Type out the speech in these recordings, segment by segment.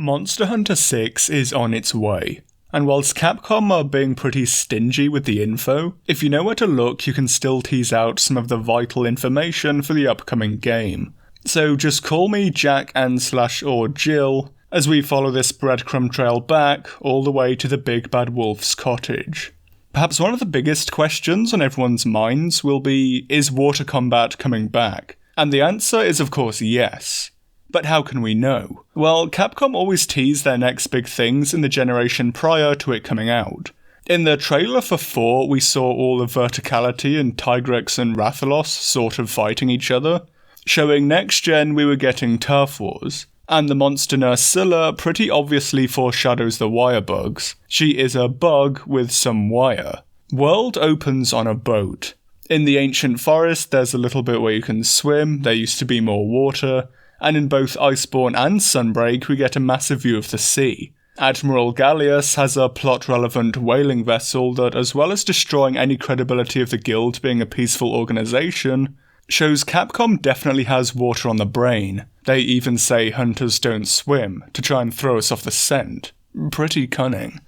Monster Hunter 6 is on its way, and whilst Capcom are being pretty stingy with the info, if you know where to look you can still tease out some of the vital information for the upcoming game. So just call me Jack and/or Jill as we follow this breadcrumb trail back all the way to the Big Bad Wolf's cottage. Perhaps one of the biggest questions on everyone's minds will be, is water combat coming back? And the answer is of course yes. But how can we know? Well, Capcom always tease their next big things in the generation prior to it coming out. In the trailer for 4, we saw all of Verticality and Tigrex and Rathalos sort of fighting each other. Showing next gen we were getting Turf Wars, and the monster nurse Scylla pretty obviously foreshadows the wire bugs. She is a bug with some wire. World opens on a boat. In the ancient forest there's a little bit where you can swim, there used to be more water, and in both Iceborne and Sunbreak we get a massive view of the sea. Admiral Gallius has a plot-relevant whaling vessel that, as well as destroying any credibility of the guild being a peaceful organisation, shows Capcom definitely has water on the brain. They even say hunters don't swim, to try and throw us off the scent. Pretty cunning.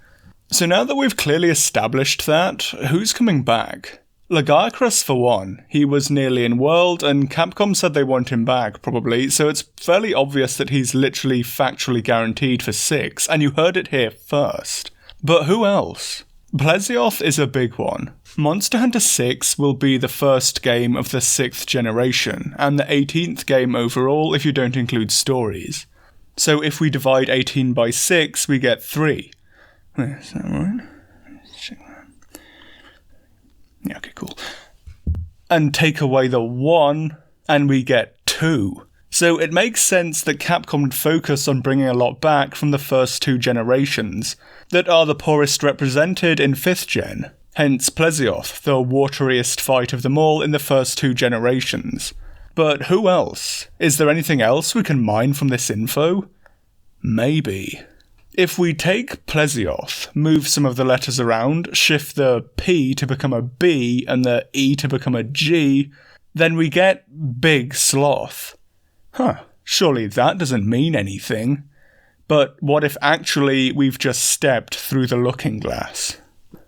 So now that we've clearly established that, who's coming back? Lagiacrus for one. He was nearly in World, and Capcom said they want him back, probably, so it's fairly obvious that he's literally factually guaranteed for 6, and you heard it here first. But who else? Plesioth is a big one. Monster Hunter 6 will be the first game of the 6th generation, and the 18th game overall if you don't include stories. So if we divide 18 by 6, we get 3. Is that right? Yeah, okay, cool. And take away the 1, and we get 2. So it makes sense that Capcom would focus on bringing a lot back from the first 2 generations, that are the poorest represented in 5th gen. Hence Plesioth, the wateriest fight of them all in the first 2 generations. But who else? Is there anything else we can mine from this info? Maybe. If we take Plesioth, move some of the letters around, shift the P to become a B and the E to become a G, then we get Big Sloth. Surely that doesn't mean anything. But what if actually we've just stepped through the looking glass?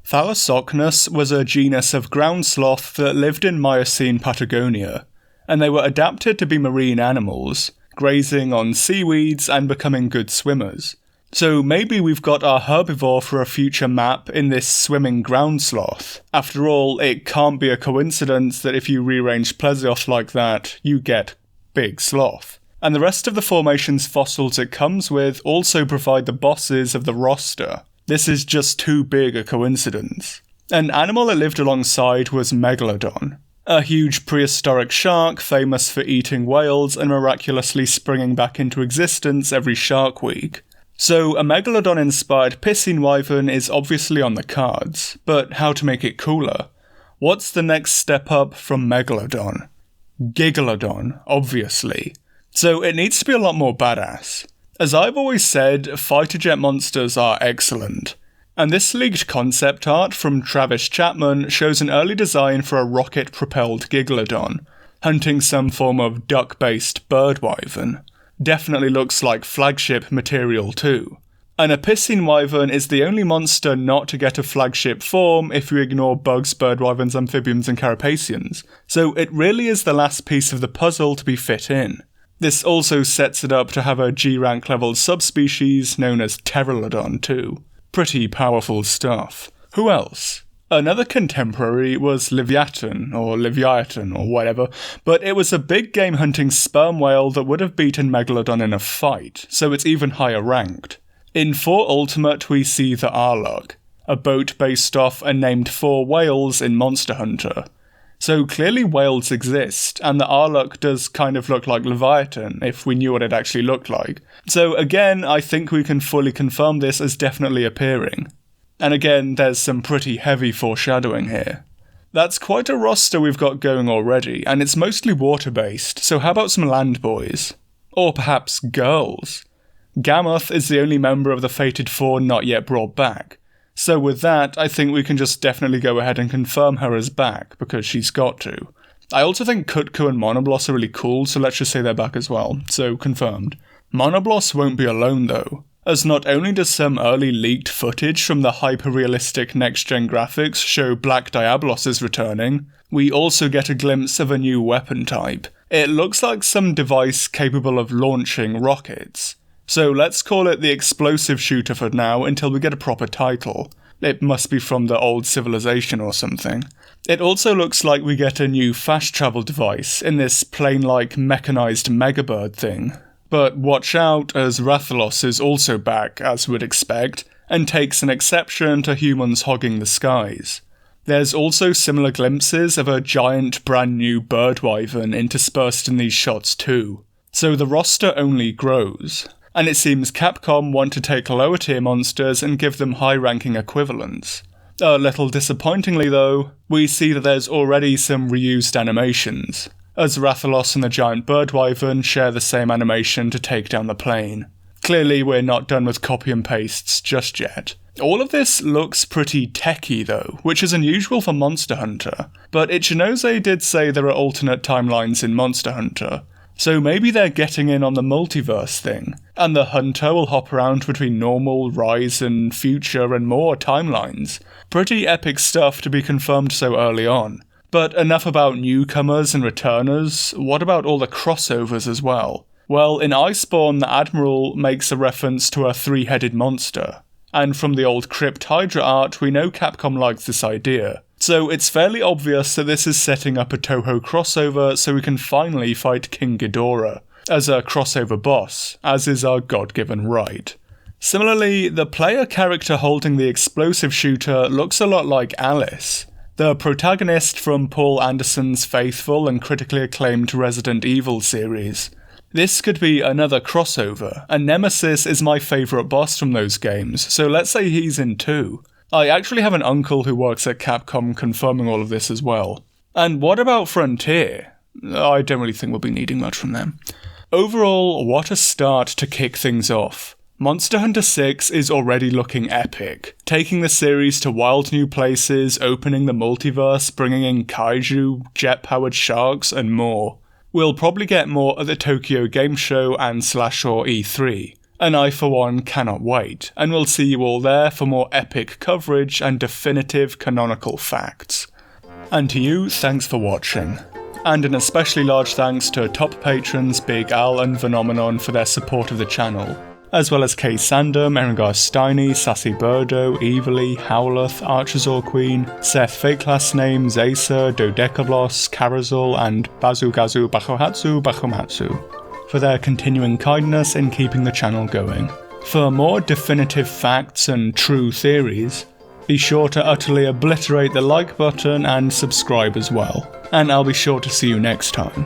Thalassocnus was a genus of ground sloth that lived in Miocene Patagonia, and they were adapted to be marine animals, grazing on seaweeds and becoming good swimmers. So maybe we've got our herbivore for a future map in this swimming ground sloth. After all, it can't be a coincidence that if you rearrange Plesioth like that, you get Big Sloth. And the rest of the formation's fossils it comes with also provide the bosses of the roster. This is just too big a coincidence. An animal it lived alongside was Megalodon, a huge prehistoric shark famous for eating whales and miraculously springing back into existence every Shark Week. So a Megalodon-inspired pissing wyvern is obviously on the cards, but how to make it cooler? What's the next step up from Megalodon? Gigalodon, obviously. So it needs to be a lot more badass. As I've always said, fighter jet monsters are excellent. And this leaked concept art from Travis Chapman shows an early design for a rocket-propelled Gigalodon, hunting some form of duck-based bird wyvern. Definitely looks like flagship material too. And a pissing wyvern is the only monster not to get a flagship form if you ignore bugs, bird wyverns, amphibians and carapacians. So it really is the last piece of the puzzle to be fit in. This also sets it up to have a G-rank level subspecies known as Pteranodon too. Pretty powerful stuff. Who else? Another contemporary was Leviathan, or whatever, but it was a big game hunting sperm whale that would have beaten Megalodon in a fight, so it's even higher ranked. In 4 Ultimate we see the Arloch, a boat based off and named 4 whales in Monster Hunter. So clearly whales exist, and the Arloch does kind of look like Leviathan, if we knew what it actually looked like. So again, I think we can fully confirm this as definitely appearing. And again, there's some pretty heavy foreshadowing here. That's quite a roster we've got going already, and it's mostly water-based, so how about some land boys? Or perhaps girls? Gammoth is the only member of the Fated Four not yet brought back, so with that, I think we can just definitely go ahead and confirm her as back, because she's got to. I also think Kutku and Monoblos are really cool, so let's just say they're back as well, so confirmed. Monoblos won't be alone though. as not only does some early leaked footage from the hyper-realistic next-gen graphics show Black Diablos is returning, we also get a glimpse of a new weapon type. It looks like some device capable of launching rockets. So let's call it the explosive shooter for now until we get a proper title. It must be from the old civilization or something. It also looks like we get a new fast travel device in this plane-like mechanized megabird thing. But watch out, as Rathalos is also back, as we'd expect, and takes an exception to humans hogging the skies. There's also similar glimpses of a giant brand new bird wyvern interspersed in these shots too. So the roster only grows. And it seems Capcom want to take lower tier monsters and give them high-ranking equivalents. A little disappointingly though, we see that there's already some reused animations, as Rathalos and the giant bird wyvern share the same animation to take down the plane. Clearly we're not done with copy and pastes just yet. All of this looks pretty techy though, which is unusual for Monster Hunter, but Ichinose did say there are alternate timelines in Monster Hunter. So maybe they're getting in on the multiverse thing, and the Hunter will hop around between normal, rise, and future and more timelines. Pretty epic stuff to be confirmed so early on. But enough about newcomers and returners, what about all the crossovers as well? Well, in Iceborne, the Admiral makes a reference to a three-headed monster. And from the old Crypt Hydra art, we know Capcom likes this idea. So it's fairly obvious that this is setting up a Toho crossover so we can finally fight King Ghidorah as a crossover boss, as is our god-given right. Similarly, the player character holding the explosive shooter looks a lot like Alice, the protagonist from Paul Anderson's faithful and critically acclaimed Resident Evil series. This could be another crossover, and Nemesis is my favourite boss from those games, so let's say he's in too. I actually have an uncle who works at Capcom confirming all of this as well. And what about Frontier? I don't really think we'll be needing much from them. Overall, what a start to kick things off. Monster Hunter 6 is already looking epic, taking the series to wild new places, opening the multiverse, bringing in kaiju, jet-powered sharks, and more. We'll probably get more at the Tokyo Game Show and /or E3. And I, for one, cannot wait, and we'll see you all there for more epic coverage and definitive canonical facts. And to you, thanks for watching. And an especially large thanks to top patrons Big Al and Phenomenon for their support of the channel, as well as Kay Sandom, Erengar Steiny, Sassy Birdo, Evilly, Howleth, Archosaur Queen, Seth Fake Last Name, Zacer, Dodecablos, Carazol, and Bazugazu Bakuhatsu Bakumatsu, for their continuing kindness in keeping the channel going. For more definitive facts and true theories, be sure to utterly obliterate the like button and subscribe as well, and I'll be sure to see you next time.